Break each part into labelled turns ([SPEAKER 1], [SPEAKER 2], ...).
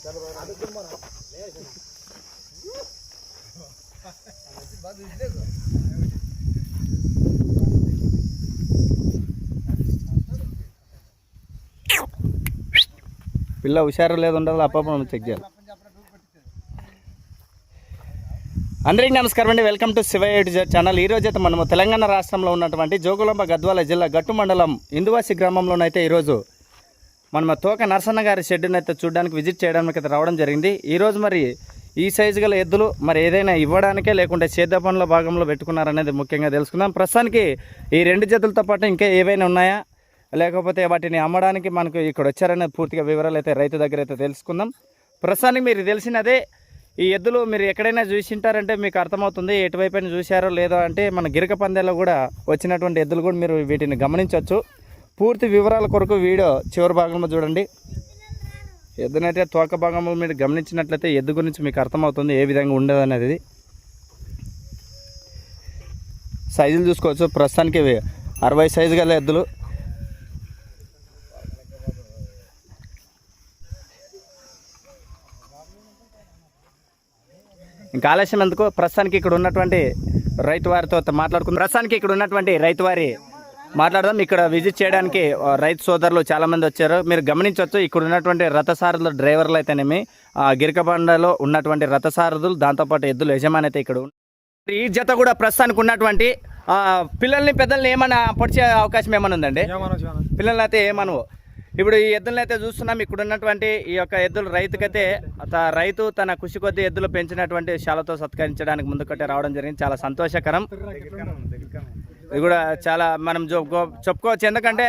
[SPEAKER 1] పిల్ల హుషారు లేదు ఉండాలి, అప్పుడు చెక్ చేయాలి. అందరికీ నమస్కారం అండి, వెల్కమ్ టు శివయ్య ఛానల్. ఈరోజు అయితే మనము తెలంగాణ రాష్ట్రంలో ఉన్నటువంటి జోగులాంబ గద్వాల జిల్లా గట్టు మండలం ఇందువాసి గ్రామంలోనైతే ఈరోజు మనము తోక నరసన్న గారి షెడ్డును అయితే చూడడానికి విజిట్ చేయడానికి అయితే రావడం జరిగింది. ఈరోజు మరి ఈ సైజు గల ఎద్దులు మరి ఏదైనా ఇవ్వడానికే లేకుంటే సేద్య పనుల భాగంలో పెట్టుకున్నారనేది ముఖ్యంగా తెలుసుకుందాం. ప్రస్తుతానికి ఈ రెండు జతలతో పాటు ఇంకా ఏవైనా ఉన్నాయా లేకపోతే వాటిని అమ్మడానికి మనకు ఇక్కడ వచ్చారనేది పూర్తిగా వివరాలు అయితే రైతు దగ్గర అయితే తెలుసుకుందాం. ప్రస్తుతానికి మీరు తెలిసినదే, ఈ ఎద్దులు మీరు ఎక్కడైనా చూసింటారంటే మీకు అర్థమవుతుంది. ఎటువైపు చూశారో లేదో అంటే మన గిరక పందేలో కూడా వచ్చినటువంటి ఎద్దులు కూడా మీరు వీటిని గమనించవచ్చు. పూర్తి వివరాల కొరకు వీడియో చివరి భాగంలో చూడండి. ఎద్దునైతే తోక భాగంలో మీరు గమనించినట్లయితే ఎద్దు గురించి మీకు అర్థమవుతుంది ఏ విధంగా ఉండదు అనేది. సైజులు చూసుకోవచ్చు. ప్రస్తుతానికి 60 సైజు గల ఎద్దులు. ఇంకా ఆలస్యం ఎందుకు, ప్రస్తుతానికి ఇక్కడ ఉన్నటువంటి రైతు వారితో మాట్లాడదాం. ఇక్కడ విజిట్ చేయడానికి రైతు సోదరులు చాలామంది వచ్చారు. మీరు గమనించవచ్చు, ఇక్కడ ఉన్నటువంటి రథసారథుల డ్రైవర్లు అయితేనేమి, గిరికబండలో ఉన్నటువంటి రథసారథులు, దాంతోపాటు ఎద్దులు యజమాని అయితే ఇక్కడ. ఈ జత కూడా ప్రస్తుతానికి ఉన్నటువంటి పిల్లల్ని పెద్దల్ని ఏమైనా పొడిచే అవకాశం ఏమైనా ఉందండి? పిల్లల్ని అయితే ఏమనవు. ఇప్పుడు ఈ ఎద్దులను అయితే చూస్తున్నాం. ఇక్కడ ఉన్నటువంటి ఈ యొక్క ఎద్దులు రైతుకైతే రైతు తన కృషి కొద్ది ఎద్దులు పెంచినటువంటి శాలతో సత్కరించడానికి ముందుకట్టే రావడం జరిగింది. చాలా సంతోషకరం. ఇది కూడా చాలా మనం చెప్పుకోవచ్చు. ఎందుకంటే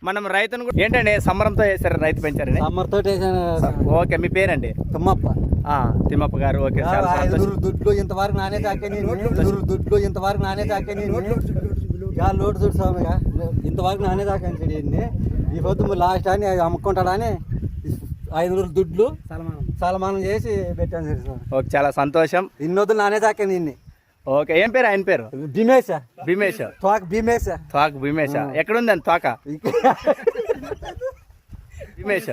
[SPEAKER 1] మనం రైతును కూడా ఏంటండి సంబరంతో చేశారు, రైతు పెంచారని. ఓకే, మీ పేరండి? తిమ్మప్ప గారు. ఓకే,
[SPEAKER 2] దుడ్లు ఇంతవరకు నానే దుడ్లు ఇంతవరకు నానే లోటు చూడు స్వామిగా ఇంతవరకు నానే దాకా ఈ పొద్దు లాస్ట్ అని అమ్ముకుంటాడని 500 దుడ్లు సలమానం చేసి పెట్టాను.
[SPEAKER 1] ఓకే, చాలా సంతోషం.
[SPEAKER 2] ఇన్నొద్దులు నానే దాకా నిన్ను.
[SPEAKER 1] ఓకే, ఏం పేరు ఆయన పేరు?
[SPEAKER 2] భీమేశ.
[SPEAKER 1] తోక భీమేశ. ఎక్కడుంది అని తోక? భీమేశ.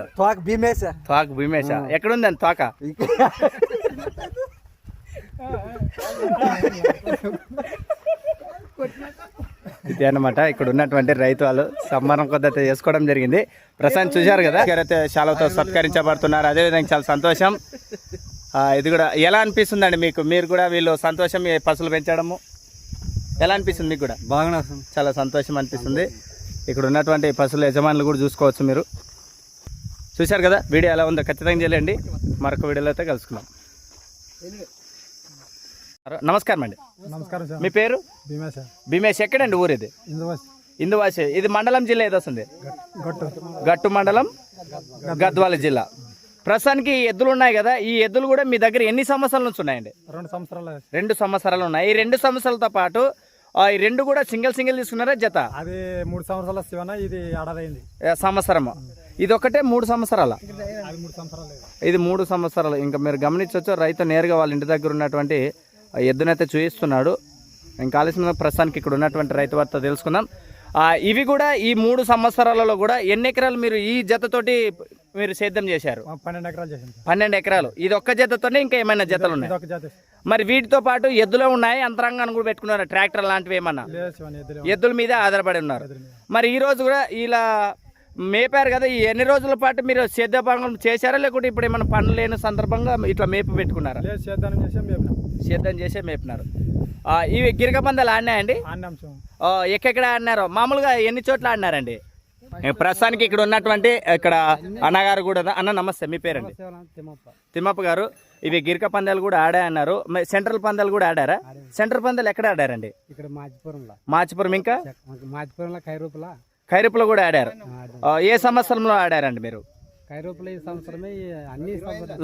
[SPEAKER 1] ఎక్కడుంది అని తోక? ఇది అన్నమాట ఇక్కడ ఉన్నటువంటి రైతు వాళ్ళు సంబరం కొద్ది చేసుకోవడం జరిగింది. ప్రశాంత్ చూశారు కదా, శాలతో సత్కరించబడుతున్నారు. అదేవిధంగా చాలా సంతోషం. ఇది కూడా ఎలా అనిపిస్తుందండి మీకు? మీరు కూడా వీళ్ళు సంతోషం పశువులు పెంచడము ఎలా అనిపిస్తుంది మీకు కూడా?
[SPEAKER 2] బాగా
[SPEAKER 1] చాలా సంతోషం అనిపిస్తుంది. ఇక్కడ ఉన్నటువంటి పశువుల యజమానులు కూడా చూసుకోవచ్చు. మీరు చూశారు కదా, వీడియో ఎలా ఉందో ఖచ్చితంగా చేయండి. మరొక వీడియోలో అయితే కలుసుకుందాం. నమస్కారం అండి.
[SPEAKER 2] నమస్కారం.
[SPEAKER 1] మీ పేరు? భీమేశ్. ఎక్కడండి ఊరు ఇది? ఇందువాసి. ఇది మండలం జిల్లా ఏదో వస్తుంది? గట్టు మండలం, గద్వాల జిల్లా. ప్రస్తుతానికి ఎద్దులు ఉన్నాయి కదా, ఈ ఎద్దులు కూడా మీ దగ్గర ఎన్ని సంవత్సరాల నుంచి ఉన్నాయండి? 2 సంవత్సరాలు ఉన్నాయి. ఈ 2 సంవత్సరాలతో పాటు ఈ రెండు కూడా సింగిల్ తీసుకున్నారా జత?
[SPEAKER 2] అది 3 సంవత్సరాల శివన, ఇది ఏడాది
[SPEAKER 1] సంవత్సరము. ఇది ఒకటే 3 సంవత్సరాల? ఇది 3 సంవత్సరాలు. ఇంకా మీరు గమనించవచ్చు, రైతు నేరుగా వాళ్ళ ఇంటి దగ్గర ఉన్నటువంటి ఎద్దునైతే చూపిస్తున్నాడు. ఇంకా ఆలస్యంగా ప్రస్తుతానికి ఇక్కడ ఉన్నటువంటి రైతు వార్త తెలుసుకుందాం. ఇవి కూడా ఈ 3 సంవత్సరాలలో కూడా ఎన్ని ఎకరాలు మీరు ఈ జతతోటి మీరు సేద్యం చేశారు?
[SPEAKER 2] 12 ఎకరాలు చేశాను.
[SPEAKER 1] 12 ఎకరాలు. ఇది ఒక్క జతతోనే ఇంకా ఏమైనా జతలు ఉన్నాయి? మరి వీటితో పాటు ఎద్దులో ఉన్నాయి, అంతరంగాన్ని కూడా పెట్టుకున్నారు, ట్రాక్టర్ లాంటివి ఏమన్నా? ఎద్దుల మీద ఆధారపడి ఉన్నారు. మరి ఈ రోజు కూడా ఇలా మేపారు కదా, ఈ ఎన్ని రోజుల పాటు మీరు సేద్య భాగం చేశారా లేకుంటే ఇప్పుడు ఏమైనా పనులు లేని సందర్భంగా ఇట్లా మేపు పెట్టుకున్నారా? సేద్యం చేసే మేపినారు. ఇవి గిరక పందాలు ఆడినాయండి? ఎక్కడ ఆడినారు? మామూలుగా ఎన్ని చోట్ల ఆడినారండి? ప్రస్తుతానికి ఇక్కడ ఉన్నటువంటి ఇక్కడ అన్నగారు కూడా. అన్న నమస్తే, మీ పేరండి? తిమ్మప్ప గారు. ఇవి గిరక పందాలు కూడా ఆడాయన్నారు. సెంట్రల్ పందాలు కూడా ఆడారా? సెంట్రల్ పందాలు ఎక్కడ ఆడారండి?
[SPEAKER 2] ఇక్కడ
[SPEAKER 1] మాచిపురం. ఇంకా ఖైరూపులో కూడా ఆడారు. ఏ సంవత్సరంలో ఆడారండి మీరు?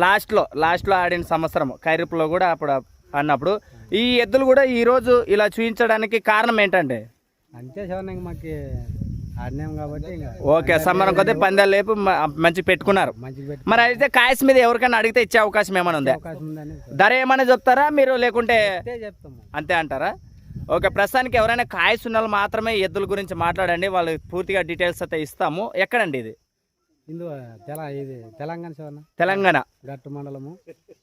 [SPEAKER 1] లాస్ట్ లో ఆడిన సంవత్సరం ఖైరూపులో కూడా అప్పుడు అన్నప్పుడు. ఈ ఎద్దులు కూడా ఈ రోజు ఇలా చూపించడానికి కారణం ఏంటంటే? ఓకే, సంబరం కొద్ది పందాలు లేపు మంచి పెట్టుకున్నారు. మరి అయితే కాయస్ మీద ఎవరికైనా అడిగితే ఇచ్చే అవకాశం ఏమైనా ఉందా? ధర ఏమైనా చెప్తారా మీరు, లేకుంటే అంతే అంటారా? ఓకే, ప్రస్తుతానికి ఎవరైనా కాయస్ ఉన్న మాత్రమే ఎద్దుల గురించి మాట్లాడండి, వాళ్ళు పూర్తిగా డీటెయిల్స్ అయితే ఇస్తాము. ఎక్కడండి ఇది?
[SPEAKER 2] ఇది తెలంగాణ శివన్న
[SPEAKER 1] తెలంగాణ
[SPEAKER 2] గట్టు మండలము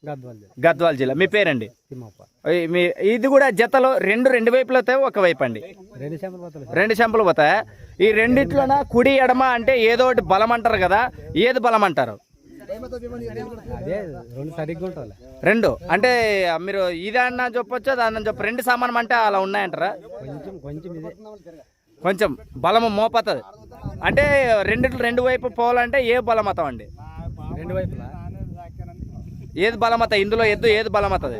[SPEAKER 2] గద్వాల్
[SPEAKER 1] గద్వాల జిల్లా. మీ పేరండి?
[SPEAKER 2] తిమ్మప్ప.
[SPEAKER 1] ఇది కూడా జతలో రెండు వైపులు అవుతాయి, ఒక వైపు అండి? రెండు చెంపలు పోతాయా? ఈ రెండిట్లోన కుడి ఎడమ అంటే ఏదో ఒకటి బలం అంటారు కదా, ఏది బలం అంటారు?
[SPEAKER 2] అదే రెండు సరిగ్గా ఉంటుంది.
[SPEAKER 1] రెండు అంటే మీరు ఇదన్నా చెప్పొచ్చు, దాన్ని చెప్పు, రెండు సమానం అంటే అలా ఉన్నాయంటారా?
[SPEAKER 2] కొంచెం కొంచెం ఇదే
[SPEAKER 1] కొంచెం బలము మోపతుంది అంటే రెండు వైపు పోవాలంటే ఏ బలమతం అండి?
[SPEAKER 2] రెండు వైపులా
[SPEAKER 1] ఏది బలమత ఇందులో ఎద్దు ఏది బలమవుతుంది?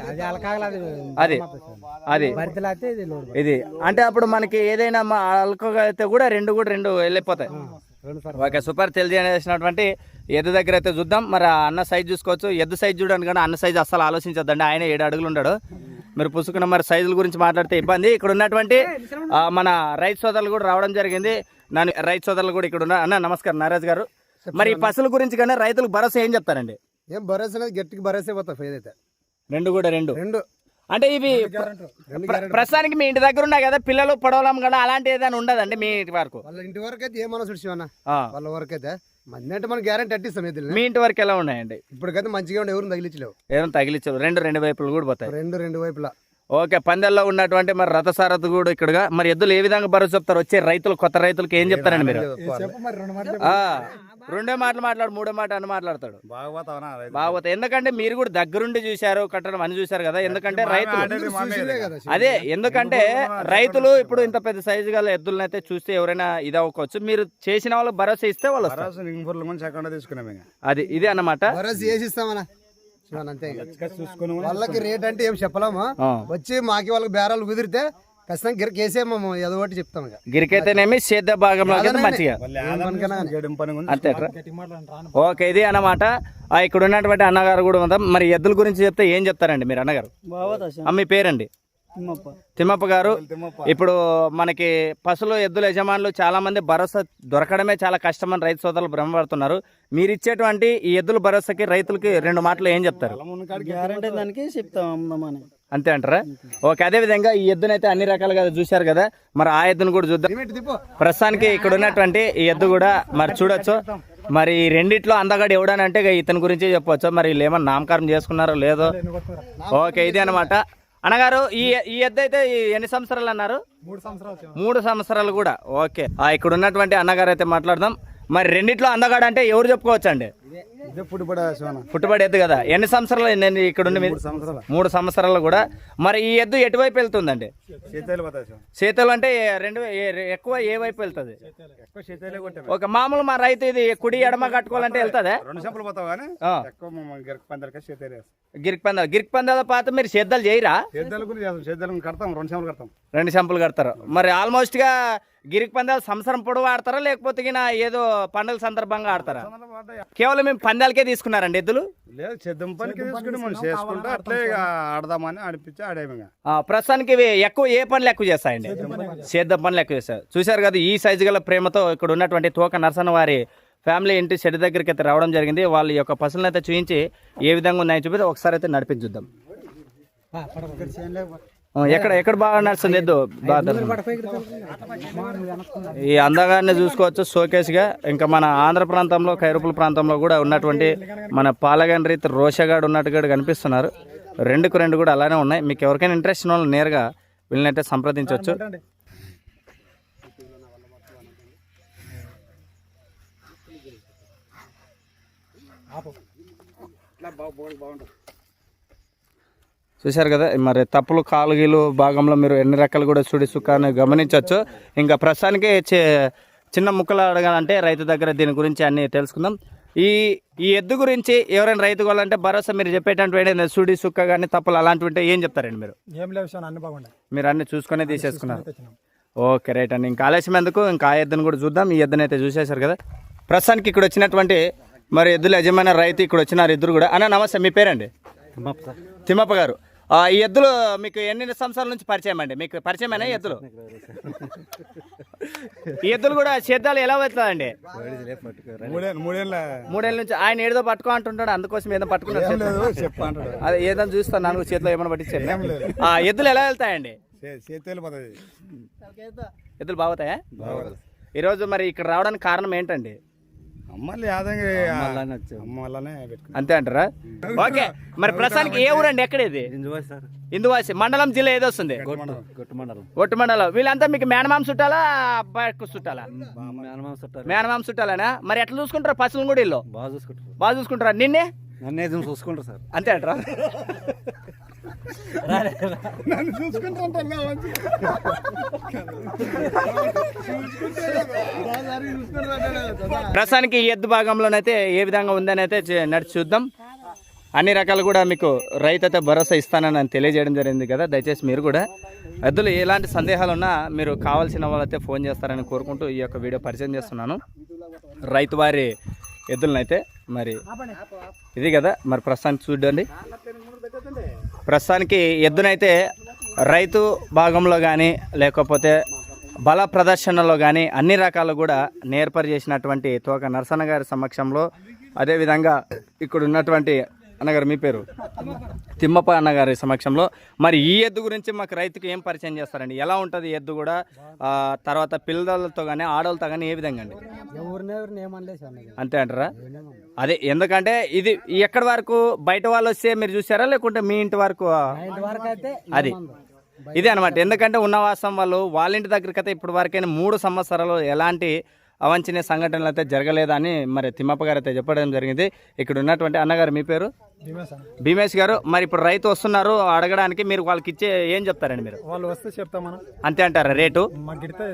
[SPEAKER 2] అది అలకాగలది
[SPEAKER 1] అది అది ఇది అంటే అప్పుడు మనకి ఏదైనా అల్కగా అయితే కూడా రెండు వెళ్ళిపోతాయి. Okay, super. తెలియజేసినటువంటి ఎద్దు దగ్గర అయితే చూద్దాం. మరి ఆ అన్న సైజ్ చూసుకోవచ్చు. ఎద్దు సైజ్ చూడండి, కానీ అన్న సైజ్ అస్సలు ఆలోచించొద్దండి. ఆయన 7 అడుగులు ఉన్నాడు. మీరు పుసుకున్న మరి సైజుల గురించి మాట్లాడితే ఇబ్బంది. ఇక్కడ ఉన్నటువంటి మన రైతు సోదరులు కూడా రావడం జరిగింది. నన్ను రైతు సోదరులు కూడా ఇక్కడ ఉన్నారు. అన్న నమస్కారం, నారాజ్ గారు. మరి ఈ పశువుల గురించి కానీ రైతులకు భరోసా ఏం చెప్తారండి?
[SPEAKER 2] ఏం భరోసా అనేది గట్టికి భరోసా పోతాయి. ఏదైతే రెండు
[SPEAKER 1] అంటే ఇవి ప్రస్తుతానికి మీ ఇంటి దగ్గర ఉన్నాయి కదా, పిల్లలు పడవలం కదా, అలాంటి ఏదైనా ఉండదండి మీ ఇంటి వరకు?
[SPEAKER 2] వాళ్ళ ఇంటి వరకు అయితే ఏమన్నా చూసివన్నా వాళ్ళ వరకు అయితే మంది అంటే మనం గ్యారెంటీ అట్టిస్తాం.
[SPEAKER 1] మీ ఇంటి వరకు ఎలా ఉన్నాయండి?
[SPEAKER 2] ఇప్పటికైతే మంచిగా ఉండే, ఎవరు తగిలించలేవు.
[SPEAKER 1] ఎవరు తగిలించలేవు. రెండు వైపులు కూడా పోతాయి.
[SPEAKER 2] రెండు వైపులా.
[SPEAKER 1] ఓకే, పందెల్లో ఉన్నటువంటి మరి రథసారథి కూడా ఇక్కడగా మరి ఎద్దులు ఏ విధంగా భరోసా చెప్తారు? వచ్చే రైతులు, కొత్త రైతులకు ఏం చెప్తారండి మీరు? రెండో మాటలు మాట్లాడు, మూడో మాట అని మాట్లాడతాడు. బాగోతా. ఎందుకంటే మీరు కూడా దగ్గరుండి చూశారు, కట్టడం అని చూశారు కదా. ఎందుకంటే రైతులు అదే, ఎందుకంటే రైతులు ఇప్పుడు ఇంత పెద్ద సైజు గల ఎద్దులను అయితే చూస్తే ఎవరైనా ఇది అవ్వవచ్చు. మీరు చేసిన వాళ్ళకి భరోసా ఇస్తే వాళ్ళు అది ఇది అన్నమాట.
[SPEAKER 2] వాళ్ళకి రేట్ అంటే ఏం చెప్పలేము. వచ్చి మాకి వాళ్ళకి బేరాలు కుదిరితే ఖచ్చితంగా గిరికేసేమో ఏదో ఒకటి చెప్తాం.
[SPEAKER 1] గిరికైతేనేమి సేద్య భాగంలో మంచిగా అంతే. ఓకే, ఇది అన్నమాట. ఇక్కడ ఉన్నటువంటి అన్నగారు కూడా ఉందా? మరి ఎద్దుల గురించి చెప్తే ఏం చెప్తారండి మీరు అన్నగారు? మీ పేరండి? తిమ్మప్ప గారు. ఇప్పుడు మనకి పశువులు ఎద్దుల యజమానులు చాలా మంది భరోసా దొరకడమే చాలా కష్టమని రైతు సోదరులు భ్రమపడుతున్నారు. మీరు ఇచ్చేటువంటి ఈ ఎద్దుల భరోసాకి రైతులకి 2 మాటలు ఏం చెప్తారు? అంతే అంటారా? ఓకే, అదే విధంగా ఈ ఎద్దునైతే అన్ని రకాలుగా చూశారు కదా, మరి ఆ ఎద్దును కూడా చూద్దాం. ప్రస్తుతానికి ఇక్కడ ఉన్నటువంటి ఈ ఎద్దు కూడా మరి చూడొచ్చు. మరి ఈ రెండిట్లో అందగాడు ఎవడనంటే ఇతని గురించి చెప్పవచ్చు. మరి వీళ్ళు ఏమన్నా నామకరణం చేసుకున్నారో లేదో. ఓకే, ఇది అనమాట. అన్నగారు ఈ ఎద్దు అయితే ఎన్ని సంవత్సరాలు అన్నారు? 3 సంవత్సరాలు కూడా. ఓకే, ఇక్కడ ఉన్నటువంటి అన్నగారు అయితే మాట్లాడదాం. మరి రెండిట్లో అందగాడు అంటే ఎవరు చెప్పుకోవచ్చు అండి? పుట్టుబడి ఎద్దు కదా. ఎన్ని సంవత్సరాలు నేను ఇక్కడ ఉండి? 3 సంవత్సరాలు కూడా. మరి ఈ ఎద్దు ఎటువైపు వెళ్తుందండి? చేతులు అంటే ఎక్కువ ఏ వైపు వెళ్తుంది? ఒక మామూలు మా రైతు ఇది కుడి ఎడమ కట్టుకోవాలంటే వెళ్తుందా? గిరికి పందాల పాత మీరు సేద్దాలు చేయరా? 2 చెంపులు కడతారు. మరి ఆల్మోస్ట్ గా గిరికి పందాలు సంవత్సరం పొడవు ఆడతారా, లేకపోతే ఏదో పండుగల సందర్భంగా ఆడతారా? కేవలం మేము పందాలకే తీసుకున్నారండి ఎద్దులు?
[SPEAKER 3] లేదు, సిద్ధం పనికి తీసుకుని మనం చేసుకుంటా అట్లే ఆడదామని అనిపించి ఆడేమి.
[SPEAKER 1] ప్రస్తుతానికి ఇవి ఎక్కువ ఏ పనులు ఎక్కువ చేస్తాయండి? సేద్యం పనులు ఎక్కువ చేస్తారు. చూశారు కదా, ఈ సైజు గల ప్రేమతో ఇక్కడ ఉన్నటువంటి తోక నరసన్న వారి ఫ్యామిలీ ఇంటి షెడ్ దగ్గరికి అయితే రావడం జరిగింది. వాళ్ళ యొక్క పశువులను అయితే చూపించి ఏ విధంగా ఉన్నాయని చూపితే ఒకసారి అయితే నడిపించుద్దాం. ఎక్కడ బాగా నడుస్తుంది ఎద్దు? ఈ అందగాన్ని చూసుకోవచ్చు షోకేస్ గా. ఇంకా మన ఆంధ్ర ప్రాంతంలో ఖైరుపుల ప్రాంతంలో కూడా ఉన్నటువంటి మన పాలగన్ రీతి రోషగాడు ఉన్నట్టుగా కనిపిస్తున్నారు. 2 కూడా అలానే ఉన్నాయి. మీకు ఎవరికైనా ఇంట్రెస్ట్ ఉన్న వాళ్ళు నేరుగా వీళ్ళనైతే సంప్రదించవచ్చు. చూశారు కదా, మరి తప్పులు కాలుగీలు భాగంలో మీరు ఎన్ని రకాలు కూడా చూడి సుఖాన్ని గమనించవచ్చు. ఇంకా ప్రస్తుతానికి చిన్న ముక్కలు అడగాలంటే రైతు దగ్గర దీని గురించి అన్ని తెలుసుకుందాం. ఈ ఎద్దు గురించి ఎవరైనా రైతు కావాలంటే భరోసా మీరు చెప్పేటటువంటి సుడి సుక్క కానీ తప్పులు అలాంటివి ఏం చెప్తారండి మీరు?
[SPEAKER 2] ఏం లేవు, అన్ని బాగుంటాయి.
[SPEAKER 1] మీరు అన్ని చూసుకునే తీసేసుకున్నారు. ఓకే, రైట్ అండి. ఇంకా ఆలస్యం ఎందుకు, ఇంకా ఆ ఎద్దును కూడా చూద్దాం. ఈ ఎద్దును అయితే చూసేశారు కదా. ప్రస్తుతానికి ఇక్కడ వచ్చినటువంటి మరి ఎద్దుల యజమాని రైతు ఇక్కడ వచ్చినారు ఇద్దరు కూడా. అన్న నమస్తే, మీ పేరండి? తిమ్మప్ప గారు. ఈ ఎద్దులు మీకు ఎన్ని సంవత్సరాల నుంచి పరిచయం అండి? మీకు పరిచయమేనా ఎద్దులు? ఈ ఎద్దులు కూడా సేద్యాలు ఎలా అవుతుందండి? 3 ఏళ్ళ నుంచి. ఆయన ఏదో పట్టుకో అంటుంటాడు, అందుకోసం ఏదో పట్టుకున్నాడు. అదే ఏదో చూస్తాను, నాకు చేతిలో ఏమైనా పట్టించాను. ఎద్దులు ఎలా వెళ్తాయండి? ఎద్దులు బాగుతాయా? ఈరోజు మరి ఇక్కడ రావడానికి కారణం ఏంటండి?
[SPEAKER 3] మళ్ళీ యాదంగా
[SPEAKER 2] మళ్ళీ వచ్చాము.
[SPEAKER 3] మళ్ళనే పెట్టుకున్నాం.
[SPEAKER 1] అంతే అంటారా? ఓకే, మరి ప్రస్తుతానికి ఏ ఊరండి, ఎక్కడేది?
[SPEAKER 2] సార్
[SPEAKER 1] ఇందువాసి మండలం జిల్లా ఏదో వస్తుంది?
[SPEAKER 2] గొట్టు మండలం.
[SPEAKER 1] ఒట్టు మండలం. వీళ్ళంతా మీకు మేనమామ చుట్టాలా అబ్బాయి చుట్టాలా?
[SPEAKER 2] మేనమామ చుట్టారు.
[SPEAKER 1] మేనమామ చుట్టాలనా? మరి ఎట్లా చూసుకుంటారు పశువులు కూడా ఇల్లు?
[SPEAKER 2] బాగా చూసుకుంటారు.
[SPEAKER 1] బాగా చూసుకుంటారా? నిన్నే
[SPEAKER 2] నన్ను ఏదో చూసుకుంటారు సార్.
[SPEAKER 1] అంతే అంటారా?
[SPEAKER 3] నన్ను చూసుకుంటుంటారు నా మంచి.
[SPEAKER 1] ప్రస్తుతానికి ఈ ఎద్దు భాగంలోనైతే ఏ విధంగా ఉందని అయితే నడిచి చూద్దాం. అన్ని రకాలు కూడా మీకు రైతు అయితే భరోసా ఇస్తానని తెలియజేయడం జరిగింది కదా. దయచేసి మీరు కూడా ఎద్దులు ఎలాంటి సందేహాలు ఉన్నా మీరు కావాల్సిన వాళ్ళైతే ఫోన్ చేస్తారని కోరుకుంటూ ఈ యొక్క వీడియో పరిచయం చేస్తున్నాను. రైతు వారి ఎద్దులనైతే మరి ఇది కదా. మరి ప్రస్తుతానికి చూడండి, ప్రస్తుతానికి ఎద్దునైతే రైతు భాగంలో కానీ లేకపోతే బల ప్రదర్శనలో కానీ అన్ని రకాలు కూడా నేర్పరి చేసినటువంటి తోక నరసన్న గారి సమక్షంలో, అదేవిధంగా ఇక్కడ ఉన్నటువంటి అన్నగారు మీ పేరు తిమ్మప్ప అన్నగారి సమక్షంలో మరి ఈ ఎద్దు గురించి మాకు రైతుకి ఏం పరిచయం చేస్తారండి? ఎలా ఉంటుంది ఎద్దు కూడా, తర్వాత పిల్లలతో కానీ ఆడవాళ్ళతో కానీ ఏ విధంగా అండి? అంతే అంటారా? అదే, ఎందుకంటే ఇది ఎక్కడి వరకు బయట వాళ్ళు వస్తే మీరు చూసారా లేకుంటే మీ ఇంటి వరకు? అది ఇదే అనమాట. ఎందుకంటే ఉన్నవాసం వాళ్ళు వాళ్ళ ఇంటి దగ్గరికి అయితే ఇప్పటి వరకైనా 3 సంవత్సరాలు ఎలాంటి అవంచనీయ సంఘటనలు అయితే జరగలేదని మరి తిమ్మప్ప గారు అయితే చెప్పడం జరిగింది. ఇక్కడ ఉన్నటువంటి అన్నగారు మీ పేరు? భీమేష్ గారు. మరి ఇప్పుడు రైతు వస్తున్నారు అడగడానికి, మీరు వాళ్ళకి ఇచ్చే ఏం చెప్తారండి? మీరు
[SPEAKER 3] వాళ్ళు వస్తే చెప్తామన్నా.
[SPEAKER 1] అంతే అంటారా? రేటు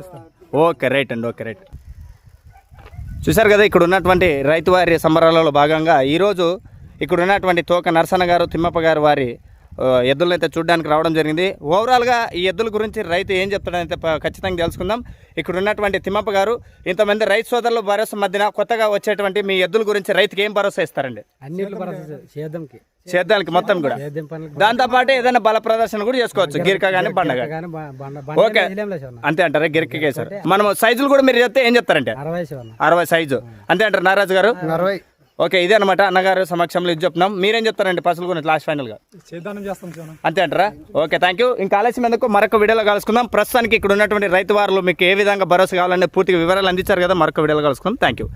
[SPEAKER 3] ఇస్తాం.
[SPEAKER 1] ఓకే, రైట్ అండి. Okay, right. చూశారు కదా, ఇక్కడ ఉన్నటువంటి రైతు వారి సంబరాలలో భాగంగా ఈరోజు ఇక్కడ ఉన్నటువంటి తోక నరసన్న గారు తిమ్మప్ప గారు వారి ఎద్దులను అయితే చూడడానికి రావడం జరిగింది. ఓవరాల్గా ఈ ఎద్దుల గురించి రైతు ఏం చెప్తాడైతే ఖచ్చితంగా తెలుసుకుందాం. ఇక్కడ ఉన్నటువంటి తిమ్మప్ప గారు ఇంతమంది రైతు సోదరుల భరోసా మధ్యన కొత్తగా వచ్చేటువంటి మీ ఎద్దుల గురించి రైతుకి ఏం భరోసా ఇస్తారండి? సేద్యానికి మొత్తం కూడా, దాంతోపాటు ఏదైనా బల ప్రదర్శన కూడా చేసుకోవచ్చు, గిరిక కానీ బండ కానీ. ఓకే, అంతే అంటారా? గిరికే సార్. మనం సైజులు కూడా మీరు చెప్తే ఏం చెప్తారంటే 60 సైజు అంతే అంటారు నారాజు గారు?
[SPEAKER 3] 60.
[SPEAKER 1] ఓకే, ఇదే అనమాట అన్నగారు సమక్షంలో ఇది చెప్తున్నాం. మీరేం చెప్తారండి పసులు గురించి లాస్ట్ ఫైనల్ గా? అంతే అంటారా? Okay, thank you. ఇంకా ఆలస్యం ఎందుకు, మరొక వీడియోలో కలుసుకుందాం. ప్రస్తుతానికి ఇక్కడ ఉన్నటువంటి రైతు వారులు మీకు ఏ విధంగా భరోసా కావాలనే పూర్తిగా వివరాలు అందించారు కదా. మరొక వీడియోలో కలుసుకుందాం. Thank you.